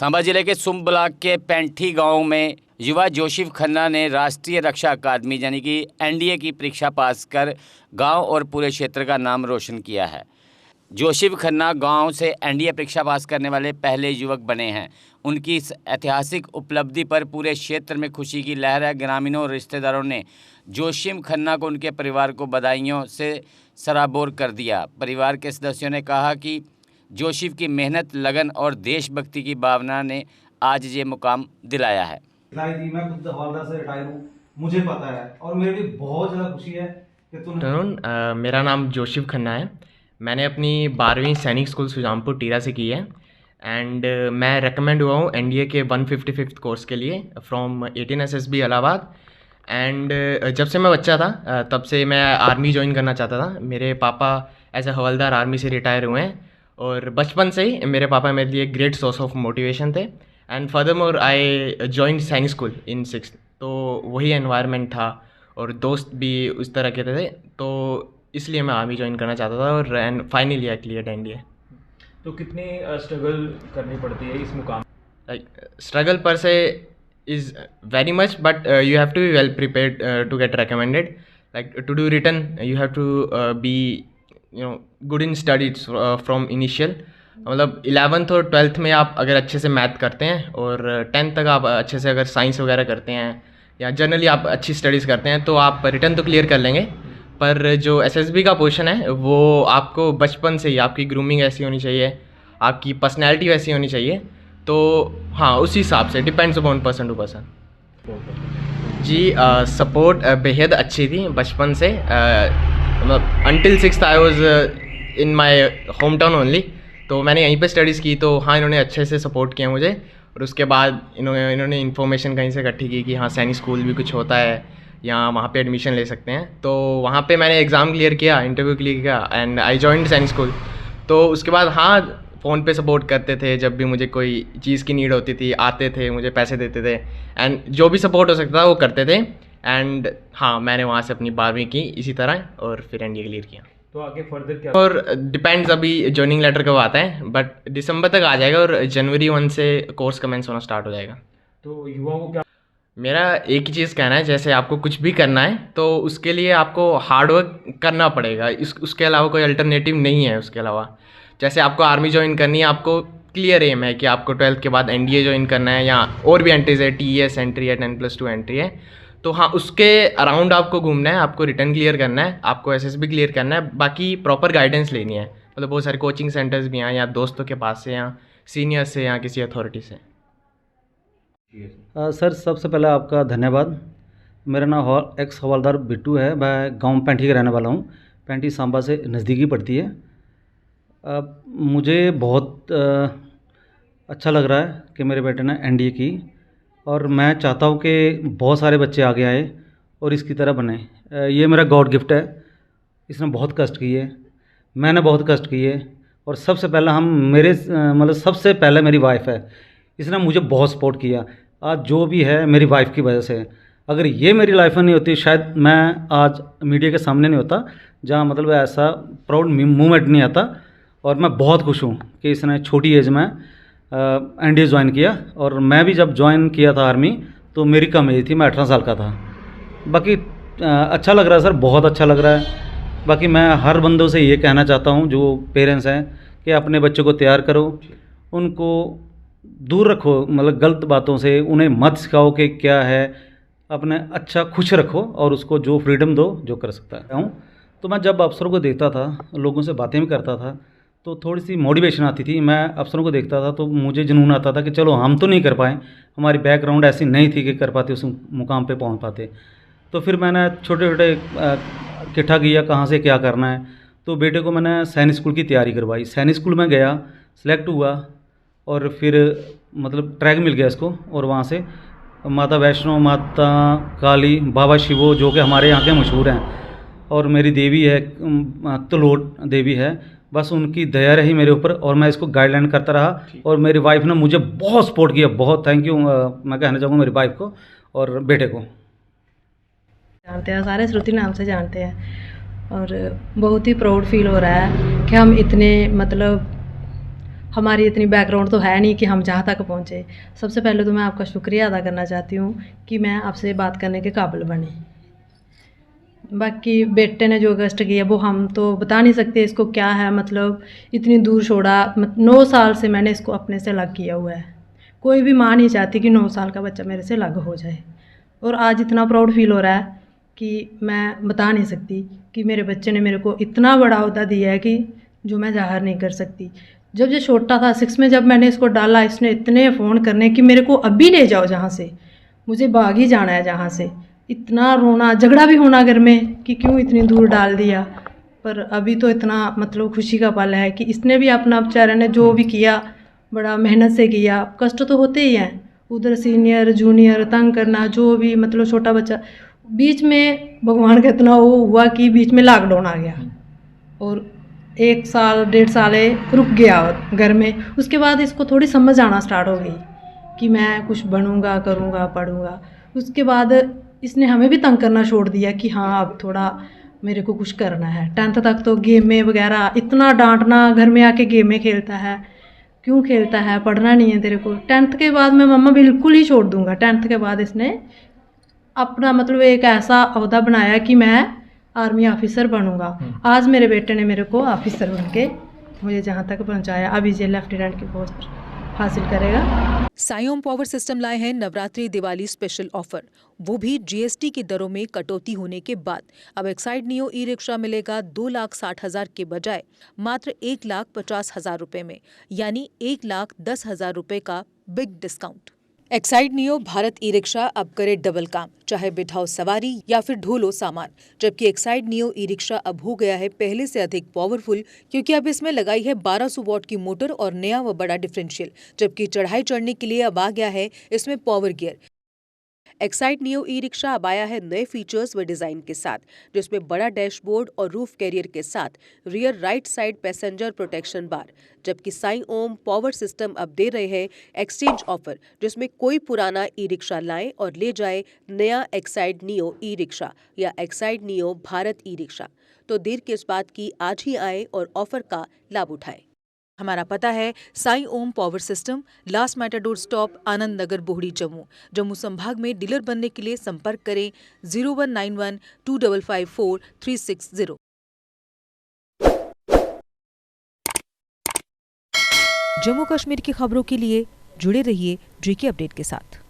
सांबा जिले के सुम ब्लॉक के पैंठी गांव में युवा जोशिफ खन्ना ने राष्ट्रीय रक्षा अकादमी यानी कि एनडीए की परीक्षा पास कर गांव और पूरे क्षेत्र का नाम रोशन किया है। जोशिफ खन्ना गांव से एनडीए परीक्षा पास करने वाले पहले युवक बने हैं। उनकी इस ऐतिहासिक उपलब्धि पर पूरे क्षेत्र में खुशी की लहर है। ग्रामीणों और रिश्तेदारों ने जोशिफ खन्ना को उनके परिवार को बधाइयों से सराबोर कर दिया। परिवार के सदस्यों ने कहा कि जोशिफ की मेहनत, लगन और देशभक्ति की भावना ने आज ये मुकाम दिलाया है। मैं खुद हवलदार से रिटायर हूँ, मुझे पता है और मेरे लिए बहुत ज़्यादा खुशी है कि मेरा नाम जोशिफ खन्ना है। मैंने अपनी 12वीं सैनिक स्कूल सुजानपुर टीरा से की है एंड मैं रेकमेंड हुआ हूँ एनडीए के 155th कोर्स के लिए फ्रॉम 18 SSB इलाहाबाद। एंड जब से मैं बच्चा था तब से मैं आर्मी ज्वाइन करना चाहता था। मेरे पापा एज ए हवलदार आर्मी से रिटायर हुए हैं और बचपन से ही मेरे पापा मेरे लिए ग्रेट सोर्स ऑफ मोटिवेशन थे। एंड फर्दरमोर आई जॉइंड सैनिक स्कूल इन 6th, तो वही एनवायरनमेंट था और दोस्त भी उस तरह के थे, तो इसलिए मैं आर्मी ज्वाइन करना चाहता था और and finally I cleared NDA. तो कितनी स्ट्रगल करनी पड़ती है इस मुकाम? Like struggle per se is very much, but you have to be well prepared to get recommended. Like to do return you have to be good in studies from initial. मतलब 11th और 12th में आप अगर अच्छे से math करते हैं और 10th तक आप अच्छे से अगर साइंस वगैरह करते हैं या जनरली आप अच्छी स्टडीज़ करते हैं तो आप रिटर्न तो क्लियर कर लेंगे। पर जो एसएसबी का पोर्शन है वो आपको बचपन से ही आपकी ग्रूमिंग ऐसी होनी चाहिए, आपकी पर्सनैलिटी वैसी होनी चाहिए। तो हाँ, उस हिसाब से depends upon person to person. जी सपोर्ट बेहद अच्छी थी बचपन से। मतलब until 6th I was in my home town only, तो मैंने यहीं पे स्टडीज़ की। तो हाँ, इन्होंने अच्छे से सपोर्ट किया मुझे और उसके बाद इन्होंने इन्फॉर्मेशन कहीं से इकट्ठी की कि हाँ सैनिक स्कूल भी कुछ होता है या वहाँ पे एडमिशन ले सकते हैं। तो वहाँ पे मैंने एग्ज़ाम क्लियर किया, इंटरव्यू क्लियर किया एंड आई जॉइंड सैनिक स्कूल। तो उसके बाद हाँ, फ़ोन पे सपोर्ट करते थे, जब भी मुझे कोई चीज़ की नीड होती थी आते थे, मुझे पैसे देते थे एंड जो भी सपोर्ट हो सकता था वो करते थे। एंड हाँ, मैंने वहाँ से अपनी 12वीं की इसी तरह और फिर एनडीए क्लियर किया। तो आगे फर्दर क्या? और डिपेंड्स, अभी जॉइनिंग लेटर कब आता है, बट दिसंबर तक आ जाएगा और जनवरी 1 से कोर्स कमेंस होना स्टार्ट हो जाएगा। तो युवाओं को क्या? मेरा एक ही चीज़ कहना है, जैसे आपको कुछ भी करना है तो उसके लिए आपको हार्डवर्क करना पड़ेगा। उसके अलावा कोई अल्टरनेटिव नहीं है। उसके अलावा जैसे आपको आर्मी ज्वाइन करनी है, आपको क्लियर एम है कि आपको 12th के बाद एनडीए ज्वाइन करना है या और भी एंट्रीज है, टीईएस एंट्री है, 10+2 एंट्री है। तो हाँ, उसके अराउंड आपको घूमना है, आपको रिटर्न क्लियर करना है, आपको एसएसबी क्लियर करना है, बाकी प्रॉपर गाइडेंस लेनी है। मतलब बहुत सारे कोचिंग सेंटर्स भी हैं या दोस्तों के पास से या सीनियर से या किसी अथॉरिटी से। सर, सबसे पहले आपका धन्यवाद। मेरा नाम एक्स हवलदार बिट्टू है। मैं गांव पैंठी का रहने वाला हूं। पैंठी सांबा से नज़दीकी पड़ती है। मुझे बहुत अच्छा लग रहा है कि मेरे बेटे ने एनडीए की और मैं चाहता हूं कि बहुत सारे बच्चे आगे आए और इसकी तरह बने। ये मेरा गॉड गिफ्ट है। इसने बहुत कष्ट किए, मैंने बहुत कष्ट किए और सबसे पहले मतलब सबसे पहले मेरी वाइफ है। इसने मुझे बहुत सपोर्ट किया। आज जो भी है मेरी वाइफ की वजह से। अगर ये मेरी लाइफ में नहीं होती शायद मैं आज मीडिया के सामने नहीं होता, जहाँ मतलब ऐसा प्राउड मूवमेंट नहीं आता। और मैं बहुत खुश हूँ कि इसने छोटी एज में एनडीए ज्वाइन किया। और मैं भी जब ज्वाइन किया था आर्मी तो मेरी कम एज थी, मैं 18 साल का था। बाकी अच्छा लग रहा है सर, बहुत अच्छा लग रहा है। बाकी मैं हर बंदों से ये कहना चाहता हूँ जो पेरेंट्स हैं कि अपने बच्चों को तैयार करो, उनको दूर रखो, मतलब गलत बातों से उन्हें मत सिखाओ कि क्या है, अपने अच्छा खुश रखो और उसको जो फ्रीडम दो जो कर सकता है। तो मैं जब अफसरों को देखता था, लोगों से बातें भी करता था, तो थोड़ी सी मोटिवेशन आती थी। मैं अफसरों को देखता था तो मुझे जुनून आता था कि चलो हम तो नहीं कर पाए, हमारी बैकग्राउंड ऐसी नहीं थी कि कर पाते, उस मुकाम पे पहुंच पाते। तो फिर मैंने छोटे छोटे इकट्ठा किया कहाँ से क्या करना है। तो बेटे को मैंने सैनिक स्कूल की तैयारी करवाई। सैनिक स्कूल में गया, सिलेक्ट हुआ और फिर मतलब ट्रैक मिल गया इसको। और वहाँ से माता वैष्णो, माता काली, बाबा शिवो जो कि हमारे यहाँ के मशहूर हैं, और मेरी देवी है तलोट देवी है, बस उनकी दया रही मेरे ऊपर और मैं इसको गाइडलाइन करता रहा। और मेरी वाइफ ने मुझे बहुत सपोर्ट किया। बहुत थैंक यू मैं कहना चाहूँगा मेरी वाइफ को और बेटे को। जानते हैं, सारे श्रुति नाम से जानते हैं और बहुत ही प्राउड फील हो रहा है कि हम इतने मतलब हमारी इतनी बैकग्राउंड तो है नहीं कि हम जहाँ तक पहुँचे। सबसे पहले तो मैं आपका शुक्रिया अदा करना चाहती हूँ कि मैं आपसे बात करने के काबिल बनी। बाकी बेटे ने जो कष्ट किया वो हम तो बता नहीं सकते इसको क्या है, मतलब इतनी दूर छोड़ा। 9 साल से मैंने इसको अपने से अलग किया हुआ है। कोई भी माँ नहीं चाहती कि 9 साल का बच्चा मेरे से अलग हो जाए, और आज इतना प्राउड फील हो रहा है कि मैं बता नहीं सकती कि मेरे बच्चे ने मेरे को इतना बड़ा ओहदा दिया है कि जो मैं ज़ाहिर नहीं कर सकती। जब ये छोटा था 6 में, जब मैंने इसको डाला, इसने इतने फ़ोन करने कि मेरे को अभी ले जाओ जहाँ से, मुझे भाग ही जाना है जहाँ से। इतना रोना झगड़ा भी होना घर में कि क्यों इतनी दूर डाल दिया। पर अभी तो इतना मतलब खुशी का पल है कि इसने भी अपना, बेचारे ने जो भी किया बड़ा मेहनत से किया। कष्ट तो होते ही हैं, उधर सीनियर जूनियर तंग करना, जो भी मतलब छोटा बच्चा। बीच में भगवान का इतना वो हुआ कि बीच में लॉकडाउन आ गया और 1 साल 1.5 साल रुक गया घर में। उसके बाद इसको थोड़ी समझ आना स्टार्ट हो गई कि मैं कुछ बनूंगा, करूंगा, पढ़ूंगा। उसके बाद इसने हमें भी तंग करना छोड़ दिया कि हाँ अब थोड़ा मेरे को कुछ करना है। 10th तक तो गेम में वगैरह इतना डांटना, घर में आके गेम में खेलता है, क्यों खेलता है, पढ़ना नहीं है तेरे को। 10th के बाद मैं मम्मा बिल्कुल ही छोड़ दूंगा। 10th के बाद इसने अपना मतलब एक ऐसा ओहदा बनाया कि मैं आर्मी ऑफिसर बनूंगा। आज मेरे बेटे ने मेरे को ऑफिसर बन के मुझे जहाँ तक पहुँचाया। अभी ये लेफ्टिनेंट की पोस्ट हासिल करेगा। सायोम पावर सिस्टम लाए हैं नवरात्रि दिवाली स्पेशल ऑफर, वो भी जीएसटी की दरों में कटौती होने के बाद। अब एक्साइड नियो ई रिक्शा मिलेगा 2,60,000 के बजाय मात्र 1,50,000 रुपए में, यानी 1,10,000 रुपए का big discount. Exide neo Bharat e rickshaw अब करे डबल काम, चाहे बिठाओ सवारी या फिर ढोलो सामान। जबकि एक्साइड नियो ई रिक्शा अब हो गया है पहले से अधिक पावरफुल, क्योंकि अब इसमें लगाई है 1200 वॉट की मोटर और नया व बड़ा डिफरेंशियल। जबकि चढ़ाई चढ़ने के लिए अब आ गया है इसमें power gear. Exide neo e rickshaw अब आया है नए फीचर्स व डिजाइन के साथ, जिसमें बड़ा डैशबोर्ड और रूफ कैरियर के साथ rear right side passenger protection bar. जबकि साई ओम पावर सिस्टम अब दे रहे हैं एक्सचेंज ऑफर, जिसमें कोई पुराना ई रिक्शा लाए और ले जाए नया एक्साइड नियो ई रिक्शा या Exide neo Bharat e rickshaw. तो देर किस बात की, आज ही आए और ऑफर का लाभ उठाए। हमारा पता है Sai Om power system, last matador stop, Anand Nagar, Bohri, Jammu. Jammu संभाग में डीलर बनने के लिए संपर्क करें 0191 2554 360। जम्मू कश्मीर की खबरों के लिए जुड़े रहिए जीके अपडेट के साथ।